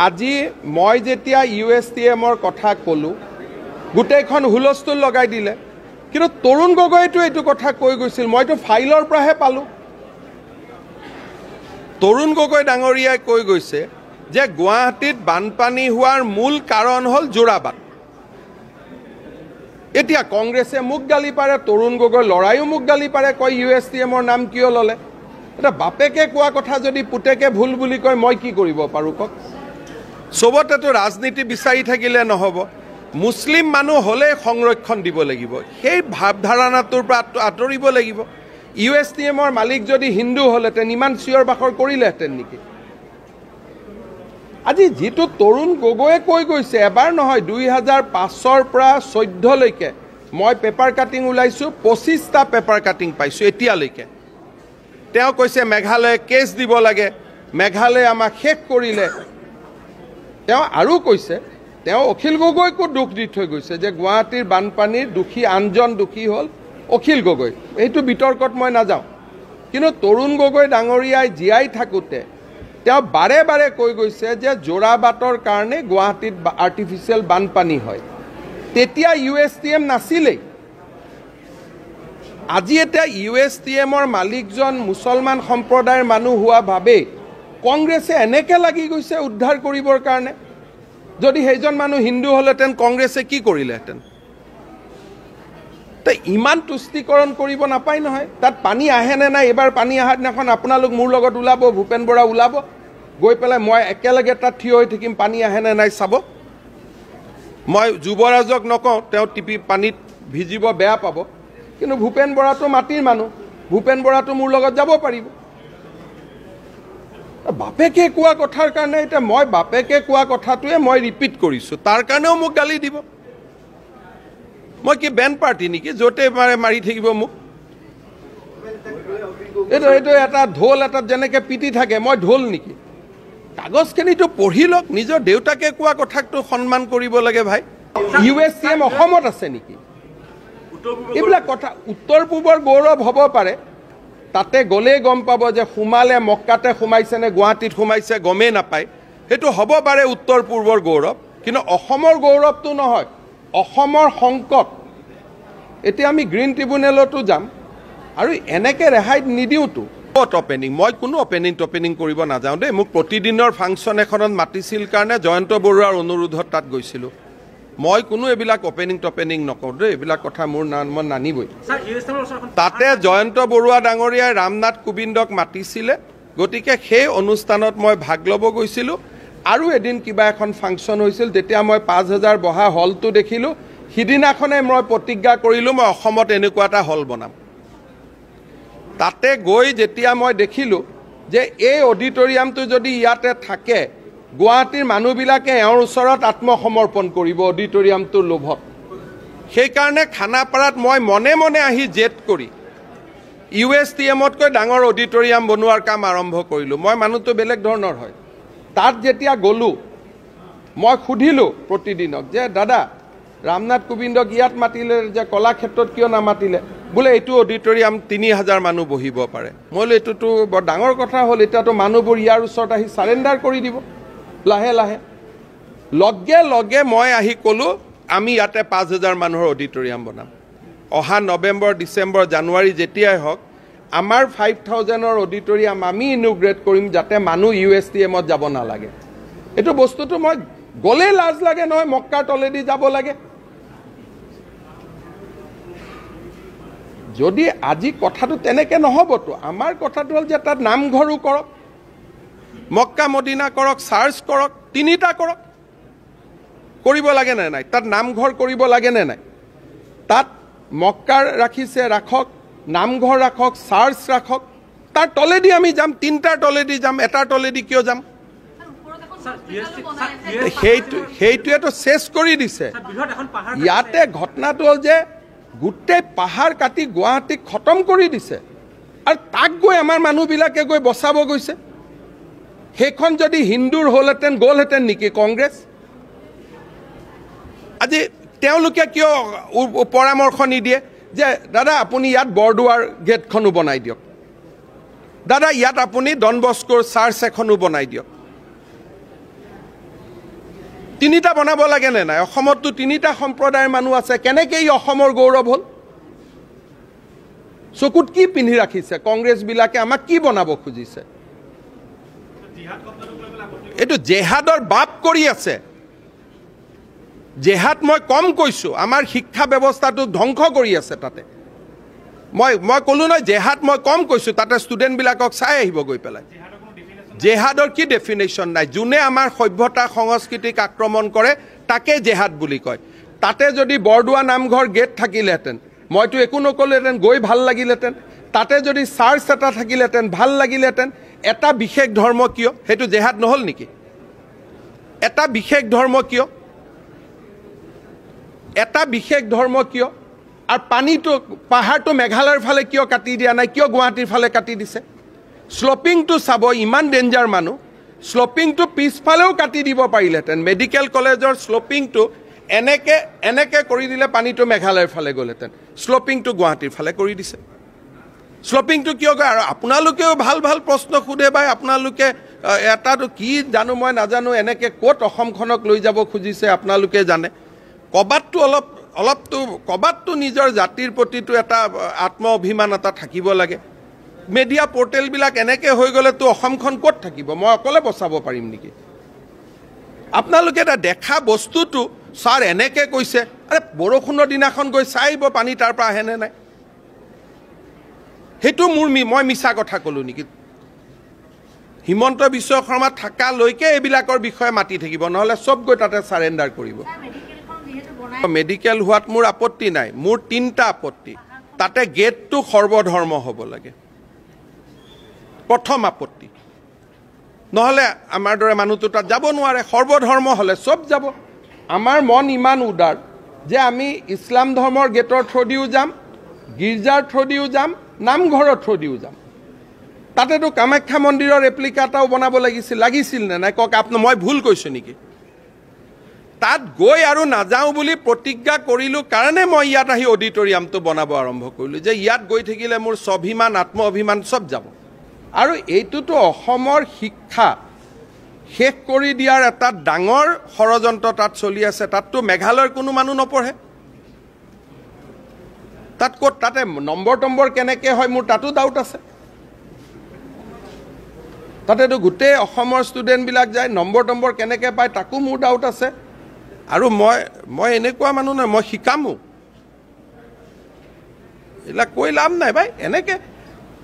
আজি মই যেতিয়া USTMৰ কথা ক'লো গোটেইখন হুলস্থুল লগাই দিলে কিন্তু তৰুণ গগৈটো এইটো কথা কৈ গৈছিল মইতো ফাইলৰ পৰাহে পালো তৰুণ গগৈ ডাঙৰীয়াই কৈ গৈছে যে গুৱাহাটীত বানপানী হোৱাৰ মূল কাৰণ হ'ল জোৰাবাট এতিয়া কংগ্ৰেছে মুখ গালি পাৰে তৰুণ গগৈ লৰাইও মুখ গালি পাৰে কয় USTMৰ নাম কিয় ললে এটা বাপেকে কোৱা কথা যদি পুতেকে ভুল বুলি কয় মই কি কৰিব পাৰো কক সবতেতো ৰাজনীতি বিচাৰি থাকিলে নহব মুসলিম মানুহ হলে সংৰক্ষণ দিব লাগিব সেই ভাৱধাৰণাটোৰ পৰা আঁতৰিব লাগিব USTMৰ মালিক যদি হিন্দু হলেতেন ইমান চিঞৰ বাখৰ কৰিলেহেঁতেন নেকি আজি যেটো তৰুণ গগৈয়ে কৈ গৈছে এবাৰ নহয় 2005ৰ পৰা 14 লৈকে মই পেপাৰ কাটিং উলাইছো 25টা পেপাৰ কাটিং পাইছো এতিয়ালৈকে তেওঁ কৈছে মেঘালয় কেছ দিব লাগে মেঘালয় আমাক শেষ কৰিলে তেওঁ আৰু কৈছে তেওঁ অখিল গগৈকো দুখ দি থৈ গৈছে যে গুৱাহাটীৰ বানপানীৰ দুখী আনজন দুখী হ'ল অখিল গগৈ এইটো বিতৰ্কত মই নাযাওঁ কিন্তু তৰুণ গগৈ ডাঙৰীয়াই জিয়াই থাকোতে তেওঁ বাৰে বাৰে কৈ গৈছে যে জোৰাবাটৰ কাৰণে গুৱাহাটীত আৰ্টিফিচিয়েল বানপানী হয় তেতিয়া USTM নাছিলেই আজি এটা USTMৰ মালিকজন মুছলমান সম্প্ৰদায়ৰ মানুহ হোৱা ভাবে কংগ্ৰেছে এনেকে লাগি গৈছে উদ্ধাৰ কৰিবৰ কাৰণে যদি হেজন মানুহ হিন্দু হলেতেন কংগ্ৰেছে কি কৰিলেহেঁতেন তে ইমান তুষ্টিকৰণ কৰিব নাপায় নহয় তাত পানী আহে নে নাই এবাৰ পানী আহাৰ দিনাখন আপোনালোক মোৰ লগত ওলাব ভূপেন বৰা ওলাব গৈ পেলাই মই একেলগে তাত থিয় হৈ থাকিম পানী আহে নে নাই চাব মই যুৱৰাজক নকওঁ তেওঁ টিপি পানীত ভিজিব বেয়া পাব কিন্তু ভূপেন বৰাটো মাটিৰ মানুহ ভূপেন বৰাটো মোৰ লগত যাব পাৰিব বাপেকে কোৱা কথাৰ কাৰণে এটা মই বাপেকে কোৱা কথাটোৱে মই ৰিপিট কৰিছো তাৰ কাৰণেও মোক গালি দিব মই কি বেন পাৰ্টি নেকি যতে মাৰি থাকিব মোক এইটো এটা ঢোল এটা যেনেকে পিটি থাকে মই ঢোল নেকি কাগজখিনিটো পঢ়ি লওক নিজৰ দেউতাকে কোৱা কথাটো সন্মান কৰিব লাগে ভাই USTM অসমত আছে নেকি এইবিলাক কথা উত্তৰ পূবৰ গৌৰৱ হ'ব পাৰে তাতে গলে গম পাব যে খুমালে মক্কাতে খুমাইছে নে গুৱাহাটীত খুমাইছে গমে নাপায় হেতু হ'ব পাৰে উত্তৰ পূৰ্বৰ গৌৰৱ কিন্তু অসমৰ গৌৰৱটো নহয় অসমৰ সংকট এতিয়া আমি গ্ৰীণ ট্ৰিবিউনেলতো যাম আৰু এনেকে ৰেহাই নিদিওতো অপেনিং মই কোনো অপেনিং কৰিব নাযাওঁ দেই মোক প্ৰতিদিনৰ ফাংচন এখনত মাতিছিল কাৰণে জয়ন্ত বৰুৱাৰ অনুৰোধত তাত গৈছিলো মই কোনো এবিলাক অপেনিং নকওঁ দেই এবিলাক কথা মোৰ মই নানিবই তাতে জয়ন্ত বৰুৱা ডাঙৰীয়াই ৰামনাথ কোবিন্দক মাতিছিলে গতিকে সেই অনুষ্ঠানত মই ভাগ ল'ব গৈছিলো আৰু এদিন কিবা এখন ফাংচন হৈছিল তেতিয়া মই 5000 বহা হলটো দেখিলো সিদিনাখনে মই প্ৰতিজ্ঞা কৰিলো মই অসমত এনেকুৱা এটা হল বনাম তাতে গৈ যেতিয়া মই দেখিলো যে এই অডিটৰিয়ামটো যদি ইয়াতে থাকে গুৱাহাটীৰ মানুহবিলাকে এওঁৰ ওচৰত আত্মসমৰ্পণ কৰিব অডিটৰিয়ামটোৰ লোভত সেইকাৰণে খানাপাৰাত মই মনে মনে আহি জেট কৰি USTMতকৈ ডাঙৰ অডিটৰিয়াম বনোৱাৰ কাম আৰম্ভ কৰিলো মই মানুহটো বেলেগ ধৰণৰ হয় তাত যেতিয়া গলো মই সুধিলো প্ৰতিদিনক যে দাদা ৰামনাথ কোবিন্দক ইয়াত মাতিলে যে কলাক্ষেত্ৰত কিয় নামাতিলে বোলে এইটো অডিটৰিয়াম 3000 মানুহ বহিব পাৰে মই এইটোতো বৰ ডাঙৰ কথা হ'ল এতিয়াতো মানুহবোৰ ইয়াৰ ওচৰত আহি সাৰেন্ডাৰ কৰি দিব লাহে লাহে লগে লগে মই আহি কলো আমি ইয়াতে 5000 মানুহৰ অডিটৰিয়াম বনাম অহা নৱেম্বৰ ডিসেম্বৰ জানুৱাৰী যেতিয়াই হওক আমাৰ 5000ৰ অডিটৰিয়াম আমি ইনোগ্ৰেট কৰিম যাতে মানুহ USTMত যাব নালাগে এটো বস্তুটো মই গলে লাজ লাগে নহয় মক্কাৰ তলেদি যাব লাগে যদি আজি কথাটো তেনেকে নহবতো আমাৰ কথাটো হ'ল যে তাত নামঘৰো কৰক মক্কা মদিনা কৰক চাৰ্চ কৰক তিনিটা কৰক কৰিব লাগে নে নাই তাত নামঘৰ কৰিব লাগে নে নাই তাত মক্কাৰ ৰাখিছে ৰাখক নামঘৰ ৰাখক চাৰ্চ ৰাখক তাৰ তলেদি আমি যাম তিনটাৰ তলেদি যাম এটাৰ তলেদি কিয় যাম সেইটোৱেতো চেছ কৰি দিছে ইয়াতে ঘটনাটো হ'ল যে গোটেই পাহাৰ কাটি গুৱাহাটীক খতম কৰি দিছে আৰু তাক গৈ আমাৰ মানুহবিলাকে গৈ বচাব গৈছে সেইখন যদি হিন্দুৰ হলহেঁতেন গ'লহেঁতেন নেকি কংগ্ৰেছ আজি তেওঁলোকে কিয় পৰামৰ্শ নিদিয়ে যে দাদা আপুনি ইয়াত বৰদুৱাৰ গেটখনো বনাই দিয়ক দাদা ইয়াত আপুনি ডন বস্কোৰ চাৰ্চ এখনো বনাই দিয়ক তিনিটা বনাব লাগে নে নাই অসমতো তিনিটা সম্প্ৰদায়ৰ মানুহ আছে কেনেকৈ ই অসমৰ গৌৰৱ হ'ল চকুত কি পিন্ধি ৰাখিছে কংগ্ৰেছ বিলাকে আমাক কি বনাব খুজিছে এইটো জেহাদৰ বাপ কৰি আছে জেহাদ মই কম কৈছো আমাৰ শিক্ষা ব্যৱস্থাটো ধ্বংস কৰি আছে তাতে মই কলো নহয় জেহাদ মই কম কৈছো তাতে ষ্টুডেন্ট বিলাকক চাই আহিব গৈ পেলাই জেহাদৰ কি ডেফিনেশ্যন নাই যোনে আমাৰ সভ্যতা সংস্কৃতিক আক্ৰমণ কৰে তাকে জেহাদ বুলি কয় তাতে যদি বৰদোৱা নামঘৰ গেট থাকিলেহেঁতেন মইতো একো নকলোহেঁতেন গৈ ভাল লাগিলেহেঁতেন তাতে যদি চাৰ্চ এটা থাকিলেহেঁতেন ভাল লাগিলেহেঁতেন এটা বিশেষ ধৰ্ম কিয় সেইটো জেহাদ নহ'ল নেকি এটা বিশেষ ধৰ্ম কিয় এটা বিশেষ ধৰ্ম কিয় আৰু পানীটো পাহাৰটো মেঘালয়ৰ ফালে কিয় কাটি দিয়া নাই কিয় গুৱাহাটীৰ ফালে কাটি দিছে স্লোপিংটো চাব ইমান ডেঞ্জাৰ মানুহ স্লোপিংটো পিছফালেও কাটি দিব পাৰিলেহেঁতেন মেডিকেল কলেজৰ স্লোপিংটো এনেকে কৰি দিলে পানীটো মেঘালয়ৰ ফালে গ'লহেঁতেন স্লোপিংটো গুৱাহাটীৰ ফালে কৰি দিছে স্লোপিংটো কিয় কয় আৰু আপোনালোকেও ভাল ভাল প্ৰশ্ন সোধে বাই আপোনালোকে এটাটো কি জানো মই নাজানো এনেকে ক'ত অসমখনক লৈ যাব খুজিছে আপোনালোকে জানে কবাতটো নিজৰ জাতিৰ প্ৰতিটো এটা আত্ম অভিমান এটা থাকিব লাগে মিডিয়া পোৰ্টেলবিলাক এনেকে হৈ গ'লেতো অসমখন ক'ত থাকিব মই অকলে বচাব পাৰিম নেকি আপোনালোকে এটা দেখা বস্তুটো ছাৰ এনেকে কৈছে আৰে বৰষুণৰ দিনাখন গৈ চাইব পানী তাৰ পৰা আহেনে নাই সেইটো মই মিছা কথা ক'লো নেকি হিমন্ত বিশ্ব শৰ্মা থাকালৈকে এইবিলাকৰ বিষয়ে মাতি থাকিব নহ'লে চব গৈ তাতে চাৰেণ্ডাৰ কৰিব মেডিকেল হোৱাত মোৰ আপত্তি নাই মোৰ তিনিটা আপত্তি তাতে গেটটো সৰ্বধৰ্ম হ'ব লাগে প্ৰথম আপত্তি নহ'লে আমাৰ দৰে মানুহটো তাত যাব নোৱাৰে সৰ্বধৰ্ম হ'লে চব যাব আমাৰ মন ইমান উদাৰ যে আমি ইছলাম ধৰ্মৰ গেটৰ থ্ৰুদিও যাম গীৰ্জাৰ থ্ৰুদিও যাম নামঘৰৰ থ্ৰুদিও যাম তাতেতো কামাখ্যা মন্দিৰৰ ৰেপ্লিকা এটাও বনাব লাগিছিল নে নাই কওক মই ভুল কৈছোঁ নেকি তাত গৈ আৰু নাযাওঁ বুলি প্ৰতিজ্ঞা কৰিলোঁ কাৰণে মই ইয়াত আহি অডিটৰিয়ামটো বনাব আৰম্ভ কৰিলোঁ যে ইয়াত গৈ থাকিলে মোৰ স্বাভিমান আত্ম অভিমান চব যাব আৰু এইটোতো অসমৰ শিক্ষা শেষ কৰি দিয়াৰ এটা ডাঙৰ ষড়যন্ত্ৰ তাত চলি আছে তাততো মেঘালয়ৰ কোনো মানুহ নপঢ়ে তাত ক'ত তাতে নম্বৰ কেনেকৈ হয় মোৰ তাতো ডাউট আছে তাতেতো গোটেই অসমৰ ষ্টুডেণ্টবিলাক যায় নম্বৰ কেনেকৈ পায় তাকো মোৰ ডাউট আছে আৰু মই এনেকুৱা মানুহ নহয় মই শিকামো এইবিলাক কৈ লাভ নাই ভাই এনেকৈ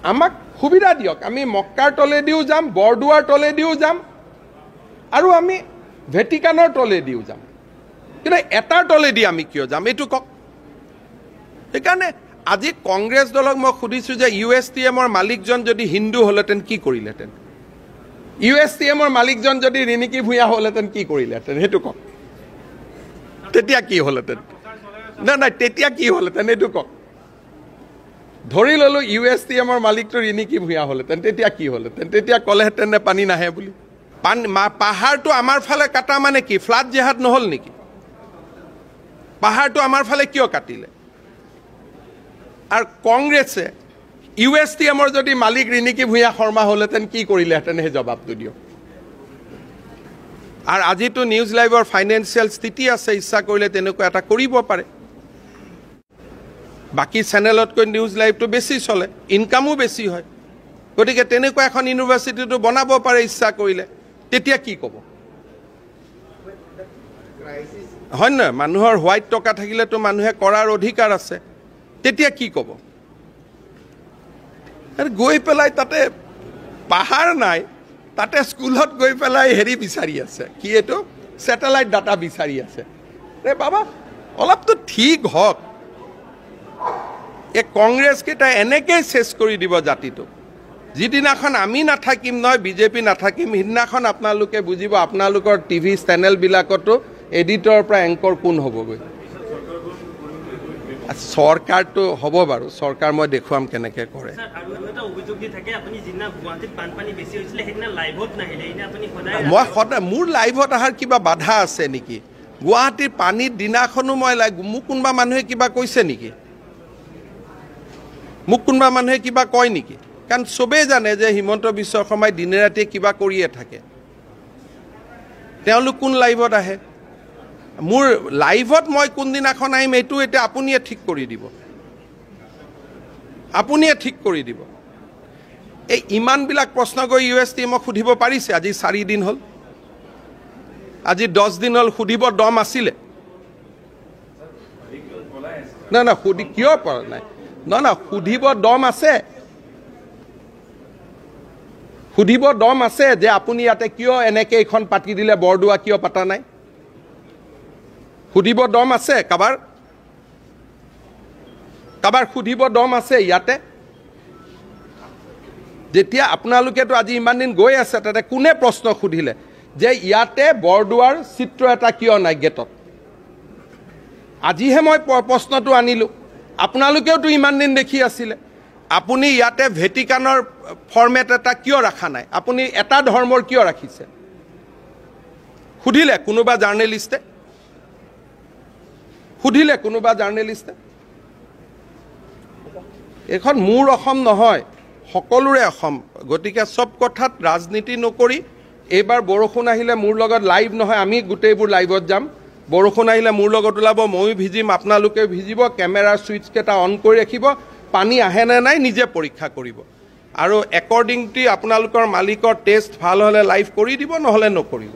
আমাক সুবিধা দিয়ক আমি মক্কাৰ তলেদিও যাম বৰদোৱাৰ তলেদিও যাম আৰু আমি ভেটিকানৰ তলেদিও যাম কিন্তু এটাৰ তলেদি আমি কিয় যাম এইটো কওক সেইকাৰণে আজি কংগ্ৰেছ দলক মই সুধিছোঁ যে USTMৰ মালিকজন যদি হিন্দু হ'লহেঁতেন কি কৰিলেহেঁতেন USTMৰ মালিকজন যদি ৰিণিকী ভূঞা হ'লহেঁতেন কি কৰিলেহেঁতেন সেইটো কওক তেতিয়া কি হ'লহেঁতেন নাই তেতিয়া কি হ'লহেঁতেন এইটো কওক ধৰি ল'লোঁ USTMৰ মালিকটো ৰিণিকী ভূঞা হ'লহেঁতেন তেতিয়া কি হ'লহেঁতেন তেতিয়া ক'লেহেঁতেন নে পানী নাহে বুলি পাহাৰটো আমাৰ ফালে কাটা মানে কি ফ্লাড জেহাদ নহ'ল নেকি পাহাৰটো আমাৰ ফালে কিয় কাটিলে আৰু কংগ্ৰেছে USTMৰ যদি মালিক ৰিণিকী ভূঞা শৰ্মা হ'লহেঁতেন কি কৰিলেহেঁতেন সেই জবাবটো দিয়ক আৰু আজিতো নিউজ লাইভৰ ফাইনেন্সিয়েল স্থিতি আছে ইচ্ছা কৰিলে তেনেকুৱা এটা কৰিব পাৰে বাকী চেনেলতকৈ নিউজ লাইভটো বেছি চলে ইনকামো বেছি হয় গতিকে তেনেকুৱা এখন ইউনিভাৰ্চিটিটো বনাব পাৰে ইচ্ছা কৰিলে তেতিয়া কি ক'ব হয় নহয় মানুহৰ হোৱাইট টকা থাকিলেতো মানুহে কৰাৰ অধিকাৰ আছে তেতিয়া কি ক'ব গৈ পেলাই তাতে পাহাৰ নাই তাতে স্কুলত গৈ পেলাই হেৰি বিচাৰি আছে কি এইটো ছেটেলাইট ডাটা বিচাৰি আছে বাবা অলপতো ঠিক হওক এই কংগ্ৰেছকেইটা এনেকৈ চেছ কৰি দিব জাতিটোক যিদিনাখন আমি নাথাকিম নহয় বিজেপি নাথাকিম সিদিনাখন আপোনালোকে বুজিব আপোনালোকৰ টিভি চেনেলবিলাকতো এডিটৰৰ পৰা এংকৰ কোন হ'বগৈ চৰকাৰটো হ'ব বাৰু চৰকাৰ মই দেখুৱাম কেনেকৈ কৰে মই সদায় মোৰ লাইভত অহাৰ কিবা বাধা আছে নেকি গুৱাহাটীৰ পানীৰ দিনাখনো মই মোক কোনোবা মানুহে কিবা কৈছে নেকি মোক কোনোবা মানুহে কিবা কয় নেকি কাৰণ চবেই জানে যে হিমন্ত বিশ্ব শৰ্মাই দিনে ৰাতিয়ে কিবা কৰিয়ে থাকে তেওঁলোক কোন লাইভত আহে মোৰ লাইভত মই কোনদিনাখন আহিম এইটো এতিয়া আপুনিয়ে ঠিক কৰি দিব, আপুনিয়ে ঠিক কৰি দিব। এই ইমানবিলাক প্ৰশ্ন কৰি USTMক সুধিব পাৰিছে? আজি 4 দিন হ'ল, আজি 10 দিন হ'ল, সুধিব দম আছিলে? না না সুধি কিয় পৰা নাই? না সুধিব দম আছে, সুধিব দম আছে যে আপুনি ইয়াতে কিয় এনেকে এইখন পাতি দিলে, বৰদোৱা কিয় পাতা নাই? সুধিব দম আছে কাবাৰ? কাবাৰ সুধিব দম আছে ইয়াতে? যেতিয়া আপোনালোকেতো আজি ইমান দিন গৈ আছে, তাতে কোনে প্ৰশ্ন সুধিলে যে ইয়াতে বৰদোৱাৰ চিত্ৰ এটা কিয় নাই গেটত? আজিহে মই প্ৰশ্নটো আনিলোঁ, আপোনালোকেওতো ইমান দিন দেখি আছিলে। আপুনি ইয়াতে ভেটিকানৰ ফৰ্মেট এটা কিয় ৰাখা নাই? আপুনি এটা ধৰ্মৰ কিয় ৰাখিছে? সুধিলে কোনোবা জাৰ্নেলিষ্টে? সুধিলে কোনোবা জাৰ্নেলিষ্টে? এইখন মোৰ অসম নহয়, সকলোৰে অসম। গতিকে চব কথাত ৰাজনীতি নকৰি, এইবাৰ বৰষুণ আহিলে মোৰ লগত লাইভ নহয়, আমি গোটেইবোৰ লাইভত যাম। বৰষুণ আহিলে মোৰ লগত ওলাব, ময়ো ভিজিম, আপোনালোকেও ভিজিব। কেমেৰাৰ ছুইচকেইটা অন কৰি ৰাখিব, পানী আহে নে নাই নিজে পৰীক্ষা কৰিব, আৰু একৰ্ডিং টু আপোনালোকৰ মালিকৰ টেষ্ট ভাল হ'লে লাইভ কৰি দিব, নহ'লে নকৰিব।